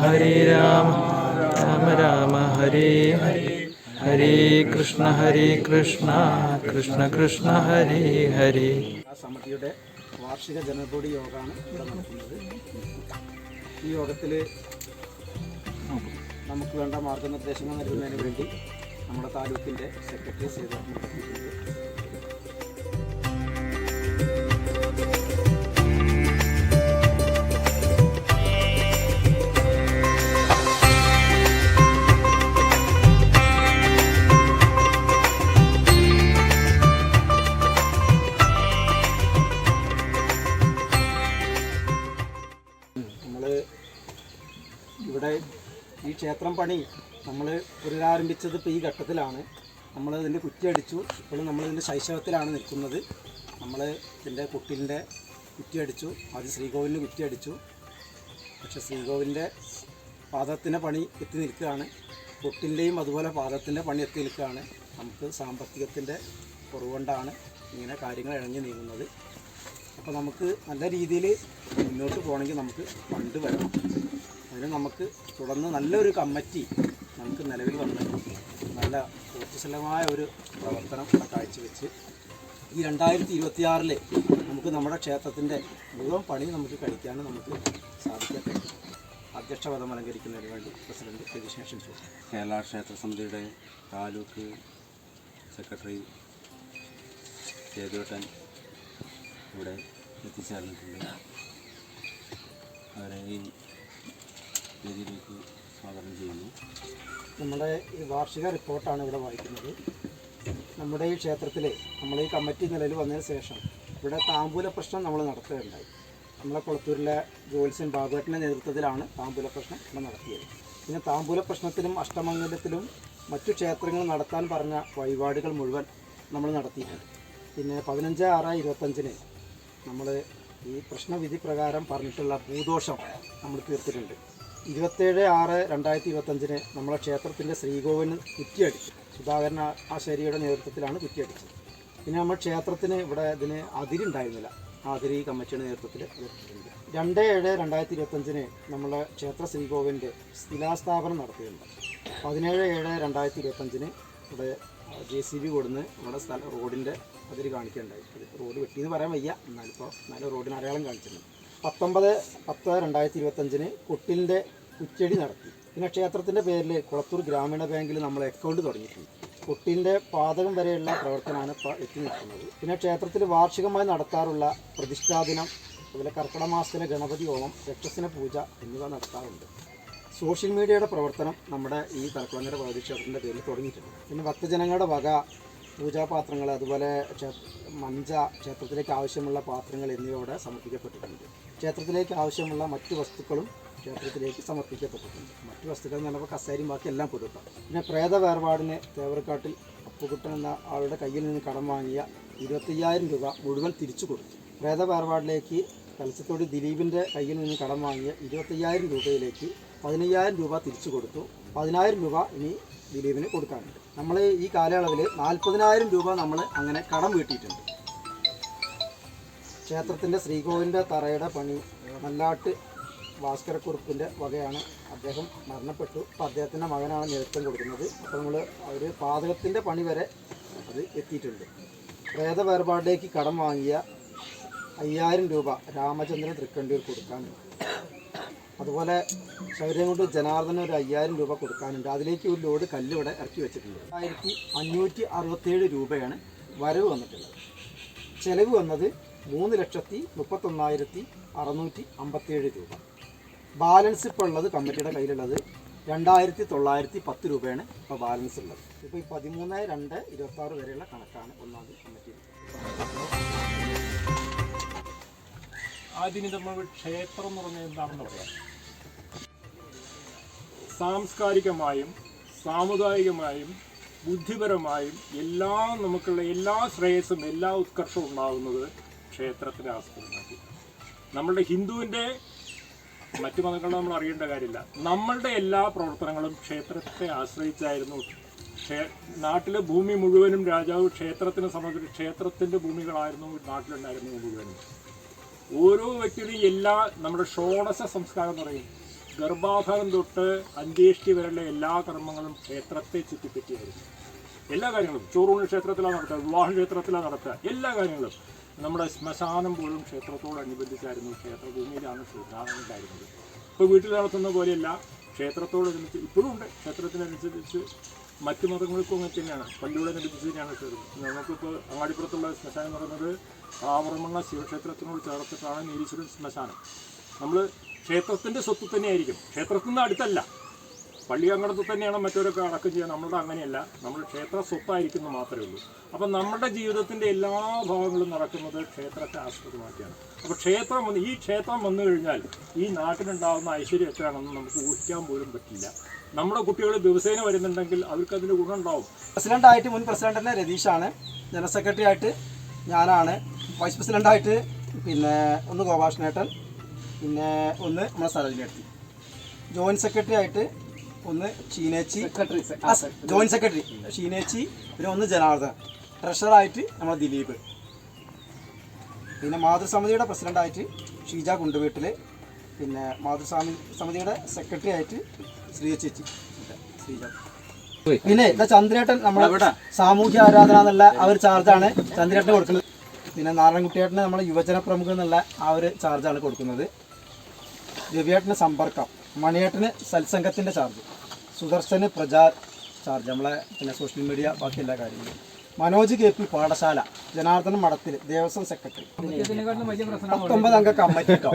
ഹരേ രാമ രാമ രാമ ഹരേ ഹരേ ഹരേ കൃഷ്ണ കൃഷ്ണ കൃഷ്ണ ഹരേ ഹരേ. സമിതിയുടെ വാർഷിക general body യോഗമാണ് ഇവിടെ നടക്കുന്നത്. ഈ യോഗത്തിൽ നമുക്ക് വേണ്ട മാർഗനിർദ്ദേശങ്ങൾ നൽകുന്നതിന് വേണ്ടി നമ്മുടെ താലൂക്കിൻ്റെ സെക്രട്ടറി സേവനം ഇവിടെ ഈ ക്ഷേത്രം പണി നമ്മൾ പുനരാരംഭിച്ചത് ഇപ്പോൾ ഈ ഘട്ടത്തിലാണ്. നമ്മൾ ഇതിൻ്റെ കുറ്റിയടിച്ചു. ഇപ്പോഴും നമ്മളിതിൻ്റെ ശൈശവത്തിലാണ് നിൽക്കുന്നത്. നമ്മൾ ഇതിൻ്റെ കുട്ടിലിൻ്റെ കുറ്റിയടിച്ചു. ആദ്യം ശ്രീകോവിലിന് കുറ്റിയടിച്ചു. പക്ഷേ ശ്രീകോവിലിൻ്റെ പാദത്തിൻ്റെ പണി എത്തി നിൽക്കുകയാണ്. കുട്ടിൻ്റെയും അതുപോലെ പാദത്തിൻ്റെ പണി എത്തി നിൽക്കുകയാണ്. നമുക്ക് സാമ്പത്തികത്തിൻ്റെ കുറവുകൊണ്ടാണ് ഇങ്ങനെ കാര്യങ്ങൾ ഇഴഞ്ഞു നീങ്ങുന്നത്. അപ്പോൾ നമുക്ക് നല്ല രീതിയിൽ മുന്നോട്ട് പോകണമെങ്കിൽ നമുക്ക് ഫണ്ട് വരണം. അതിന് നമുക്ക് തുടർന്ന് നല്ലൊരു കമ്മിറ്റി നമുക്ക് നിലവിൽ വന്ന് നല്ല ഊർജ്ജസ്വലമായ ഒരു പ്രവർത്തനം കാഴ്ചവെച്ച് ഈ 2026 നമുക്ക് നമ്മുടെ ക്ഷേത്രത്തിൻ്റെ മുഴുവൻ പണി നമുക്ക് കഴിക്കാനും നമുക്ക് സാധിക്കട്ടെ. അധ്യക്ഷപദം അലങ്കരിക്കുന്നതിന് വേണ്ടി പ്രസിഡന്റ് രജിസ്ട്രേഷൻ ചോദിച്ചു. കേരള ക്ഷേത്ര സമിതിയുടെ താലൂക്ക് സെക്രട്ടറി സേതുവേട്ടൻ ഇവിടെ എത്തിച്ചേർന്നിട്ടുണ്ട്. അവരെ ഈ വേദിയിലേക്ക് സ്വാഗതം ചെയ്യുന്നു. നമ്മുടെ ഈ വാർഷിക റിപ്പോർട്ടാണ് ഇവിടെ വായിക്കുന്നത്. നമ്മുടെ ഈ ക്ഷേത്രത്തിൽ നമ്മൾ ഈ കമ്മിറ്റി നിലയിൽ വന്നതിന് ശേഷം ഇവിടെ താമ്പൂല പ്രശ്നം നമ്മൾ നടത്തുകയുണ്ടായി. നമ്മളെ കുളത്തൂരിലെ ജോത്സ്യൻ ബാബുവേട്ടൻ്റെ നേതൃത്വത്തിലാണ് താമ്പൂല പ്രശ്നം ഇവിടെ നടത്തിയത്. പിന്നെ താമ്പൂല പ്രശ്നത്തിലും അഷ്ടമംഗലത്തിലും മറ്റു ക്ഷേത്രങ്ങൾ നടത്താൻ പറഞ്ഞ വഴിപാടുകൾ മുഴുവൻ നമ്മൾ നടത്തിയിട്ടുണ്ട്. പിന്നെ 15/6/25 നമ്മൾ ഈ പ്രശ്നവിധി പ്രകാരം പറഞ്ഞിട്ടുള്ള ഭൂദോഷം നമ്മൾ തീർത്തിട്ടുണ്ട്. 27/6/2025 നമ്മളെ ക്ഷേത്രത്തിൻ്റെ ശ്രീകോവിലിന് കുറ്റിയടിച്ചു. സുധാകരൻ ആശാരിയുടെ നേതൃത്വത്തിലാണ് കുറ്റിയടിച്ചത്. പിന്നെ നമ്മൾ ക്ഷേത്രത്തിന് ഇവിടെ ഇതിന് അതിരുണ്ടായിരുന്നില്ല. ആ അതിര് ഈ കമ്മിറ്റിയുടെ നേതൃത്വത്തിൽ എടുത്തിട്ടുണ്ട്. 2/7/2025 നമ്മളെ ക്ഷേത്ര ശ്രീകോവിലിൻ്റെ ശിലാസ്ഥാപനം നടത്തിയിട്ടുണ്ട്. 17/7/2025 ഇവിടെ JCB കൊടുന്ന് നമ്മുടെ റോഡിൻ്റെ അതിര് കാണിക്കുകയുണ്ടായി. റോഡ് വെട്ടിയെന്ന് പറയാൻ വയ്യ, എന്നാലും റോഡിന് അടയാളം കാണിച്ചിട്ടുണ്ട്. 19/10/2025 കുട്ടിലിൻ്റെ കുറ്റിയടി നടത്തി. പിന്നെ ക്ഷേത്രത്തിൻ്റെ പേരിൽ കുളത്തൂർ ഗ്രാമീണ ബാങ്കിൽ നമ്മൾ അക്കൗണ്ട് തുടങ്ങിയിട്ടുണ്ട്. കുട്ടിലിൻ്റെ പാതകം വരെയുള്ള പ്രവർത്തനമാണ് ഇപ്പോൾ എത്തി നിൽക്കുന്നത്. പിന്നെ ക്ഷേത്രത്തിൽ വാർഷികമായി നടത്താറുള്ള പ്രതിഷ്ഠാദിനം, അതുപോലെ കർക്കിടക മാസത്തിലെ ഗണപതി ഹോമം, രക്ഷസിന പൂജ എന്നിവ നടത്താറുണ്ട്. സോഷ്യൽ മീഡിയയുടെ പ്രവർത്തനം നമ്മുടെ ഈ തലക്കുളങ്ങര ഭഗവതി ക്ഷേത്രത്തിൻ്റെ പേരിൽ തുടങ്ങിയിട്ടുണ്ട്. പിന്നെ ഭക്തജനങ്ങളുടെ വക പൂജാപാത്രങ്ങൾ, അതുപോലെ മഞ്ച, ക്ഷേത്രത്തിലേക്ക് ആവശ്യമുള്ള പാത്രങ്ങൾ എന്നിവ ഇവിടെ സമർപ്പിക്കപ്പെട്ടിട്ടുണ്ട്. ക്ഷേത്രത്തിലേക്ക് ആവശ്യമുള്ള മറ്റു വസ്തുക്കളും ക്ഷേത്രത്തിലേക്ക് സമർപ്പിക്കപ്പെട്ടിട്ടുണ്ട്. മറ്റു വസ്തുക്കൾ എന്ന് പറഞ്ഞപ്പോൾ കസേരയും ബാക്കി എല്ലാം കൊടുക്കാം. പിന്നെ പ്രേത വേർപാടിന് തേവരക്കാട്ടിൽ അപ്പുകുട്ടൻ എന്ന ആളുടെ കയ്യിൽ നിന്ന് കടം വാങ്ങിയ 25,000 രൂപ മുഴുവൻ തിരിച്ചു കൊടുത്തു. പ്രേത വേർപാടിലേക്ക് കലശത്തോടി ദിലീപിൻ്റെ കയ്യിൽ നിന്ന് കടം വാങ്ങിയ 25,000 രൂപയിലേക്ക് 15,000 രൂപ തിരിച്ചു കൊടുത്തു. 10,000 രൂപ ഇനി ദിലീപിന് കൊടുക്കാനുണ്ട്. നമ്മൾ ഈ കാലയളവിൽ 40,000 രൂപ നമ്മൾ അങ്ങനെ കടം വീട്ടിയിട്ടുണ്ട്. ക്ഷേത്രത്തിൻ്റെ ശ്രീകോവിലിൻ്റെ തറയുടെ പണി നല്ലാട്ട് ഭാസ്കരക്കുറുപ്പിൻ്റെ വകയാണ്. അദ്ദേഹം മരണപ്പെട്ടു. അപ്പോൾ അദ്ദേഹത്തിൻ്റെ മകനാണ് നേതൃത്വം കൊടുക്കുന്നത്. അപ്പോൾ നമ്മൾ ഒരു പാതകത്തിൻ്റെ പണി വരെ അത് എത്തിയിട്ടുണ്ട്. പ്രേത വേർപാടിലേക്ക് കടം വാങ്ങിയ 5,000 രൂപ രാമചന്ദ്രൻ തൃക്കണ്ടിയൂർ കൊടുക്കാനുണ്ട്. അതുപോലെ ശൗര്യംകൊണ്ട് ജനാർദ്ദന ഒരു 5,000 രൂപ കൊടുക്കാനുണ്ട്. അതിലേക്ക് ഒരു ലോഡ് കല്ല് ഇവിടെ ഇറക്കി വെച്ചിട്ടുണ്ട്. 1567 രൂപയാണ് വരവ് വന്നിട്ടുള്ളത്. ചെലവ് വന്നത് 3,31,657 രൂപ. ബാലൻസ് ഇപ്പോൾ ഉള്ളത് കമ്മിറ്റിയുടെ കയ്യിലുള്ളത് 2,910 രൂപയാണ് ഇപ്പോൾ ബാലൻസ് ഉള്ളത്. ഇപ്പോൾ ഈ 13/2/26 വരെയുള്ള കണക്കാണ് ഒന്നാം കമ്മിറ്റി. ആദ്യം നമ്മൾ ക്ഷേത്രം എന്ന് പറഞ്ഞാൽ എന്താണെന്ന് പറയാം. സാംസ്കാരികമായും സാമുദായികമായും ബുദ്ധിപരമായും നമുക്കുള്ള എല്ലാ ശ്രേയസ്സും എല്ലാ ഉത്കർഷവും ഉണ്ടാകുന്നത് ക്ഷേത്രത്തിനെ ആസ്പദമാക്കി. നമ്മളുടെ ഹിന്ദുവിൻ്റെ മറ്റു മതങ്ങളെ നമ്മൾ അറിയേണ്ട കാര്യമില്ല. നമ്മളുടെ എല്ലാ പ്രവർത്തനങ്ങളും ക്ഷേത്രത്തെ ആശ്രയിച്ചായിരുന്നു. നാട്ടിലെ ഭൂമി മുഴുവനും രാജാവ് ക്ഷേത്രത്തിനെ സംബന്ധിച്ച് ക്ഷേത്രത്തിൻ്റെ ഭൂമികളായിരുന്നു നാട്ടിലുണ്ടായിരുന്നത് മുഴുവനും. ഓരോ വ്യക്തിയുടെയും നമ്മുടെ ഷോഡശ സംസ്കാരം എന്ന് പറയും. ഗർഭാധാനം തൊട്ട് അന്ത്യേഷ്ടി വരെയുള്ള എല്ലാ കർമ്മങ്ങളും ക്ഷേത്രത്തെ ചുറ്റിപ്പറ്റിയായിരുന്നു. എല്ലാ കാര്യങ്ങളും ചോറൂണ് ക്ഷേത്രത്തിലാണ് നടത്തുക, വിവാഹം ക്ഷേത്രത്തിലാണ് നടത്തുക, എല്ലാ കാര്യങ്ങളും. നമ്മുടെ ശ്മശാനം പോലും ക്ഷേത്രത്തോടനുബന്ധിച്ചായിരുന്നു, ക്ഷേത്രഭൂമിയിലാണ് ശ്മശാനം ഉണ്ടായിരുന്നത്. ഇപ്പോൾ വീട്ടിൽ നടത്തുന്ന പോലെയല്ല, ക്ഷേത്രത്തോടനുബന്ധിച്ച് ഇപ്പോഴും ഉണ്ട്. ക്ഷേത്രത്തിനനുസരിച്ച് മറ്റു മതങ്ങൾക്കും അങ്ങനെ തന്നെയാണ്, പള്ളിയോടനുബന്ധിച്ച് തന്നെയാണ് ക്ഷേത്രം. നമുക്കിപ്പോൾ അങ്ങാടിപ്പുറത്തുള്ള ശ്മശാനം എന്ന് പറയുന്നത് ആവറമണ്ണ ശിവക്ഷേത്രത്തിനോട് ചേർത്തിട്ടാണ് നീരീശ്വരൻ ശ്മശാനം. നമ്മൾ ക്ഷേത്രത്തിൻ്റെ സ്വത്ത് തന്നെയായിരിക്കും, ക്ഷേത്രത്തിൽ നിന്ന് അടുത്തല്ല, പള്ളി അങ്കണത്തിൽ തന്നെയാണ് മറ്റവരൊക്കെ അടക്കം ചെയ്യുക. നമ്മളുടെ അങ്ങനെയല്ല, നമ്മൾ ക്ഷേത്ര സ്വത്തായിരിക്കുന്നു മാത്രമേ ഉള്ളൂ. അപ്പം നമ്മുടെ ജീവിതത്തിൻ്റെ എല്ലാ ഭാഗങ്ങളും നടക്കുന്നത് ക്ഷേത്രത്തെ ആസ്പദമാക്കിയാണ്. അപ്പോൾ ഈ ക്ഷേത്രം വന്നു കഴിഞ്ഞാൽ ഈ നാട്ടിലുണ്ടാകുന്ന ഐശ്വര്യം എത്രയാണെന്ന് നമുക്ക് ഊഹിക്കാൻ പോലും പറ്റില്ല. നമ്മുടെ കുട്ടികൾ ദിവസേന വരുന്നുണ്ടെങ്കിൽ അവർക്ക് അതിൻ്റെ ഗുണമുണ്ടാവും. പ്രസിഡൻ്റായിട്ട് മുൻ പ്രസിഡന്റ് രതീഷാണ്, ജനറൽ സെക്രട്ടറി ആയിട്ട് ഞാനാണ്, വൈസ് പ്രസിഡൻ്റായിട്ട് പിന്നെ ഒന്ന് ഗോപാഷനേട്ടൻ, പിന്നെ ഒന്ന് നമ്മുടെ സരോജിനി, ജോയിൻറ്റ് സെക്രട്ടറി ആയിട്ട് ഒന്ന് ഷീനേച്ചി, ജോയിൻറ്റ് സെക്രട്ടറി ഷീനേച്ചി, പിന്നെ ഒന്ന് ജനാർദ്ദൻ, ട്രഷറായിട്ട് നമ്മുടെ ദിലീപ്, പിന്നെ മാതൃസമിതിയുടെ പ്രസിഡൻ്റായിട്ട് ഷീജ കുണ്ടുവീട്ടിൽ, പിന്നെ മാതൃസമിതിയുടെ സെക്രട്ടറി ആയിട്ട് ശ്രീജ ചേച്ചി, ശ്രീജ. പിന്നെ ചന്ദ്രേട്ടൻ നമ്മുടെ സാമൂഹ്യ ആരാധന എന്നുള്ള ആ ഒരു ചാർജാണ് ചന്ദ്രേട്ടന് കൊടുക്കുന്നത്. പിന്നെ നാരായണൻകുട്ടിയേട്ടന് നമ്മുടെ യുവജന പ്രമുഖ എന്നുള്ള ആ ഒരു ചാർജാണ് കൊടുക്കുന്നത്. രവിയേട്ടന് സമ്പർക്കം, മണിയേട്ടന് സത്സംഗത്തിൻ്റെ ചാർജ്, സുദർശന് പ്രചാർ ചാർജ്, നമ്മളെ പിന്നെ സോഷ്യൽ മീഡിയ ബാക്കി എല്ലാ കാര്യങ്ങളും, മനോജ് KP പാഠശാല, ജനാർദ്ദൻ മഠത്തിൽ ദേവസ്വം സെക്രട്ടറി, 19 അംഗ കമ്മിറ്റി കേട്ടോ.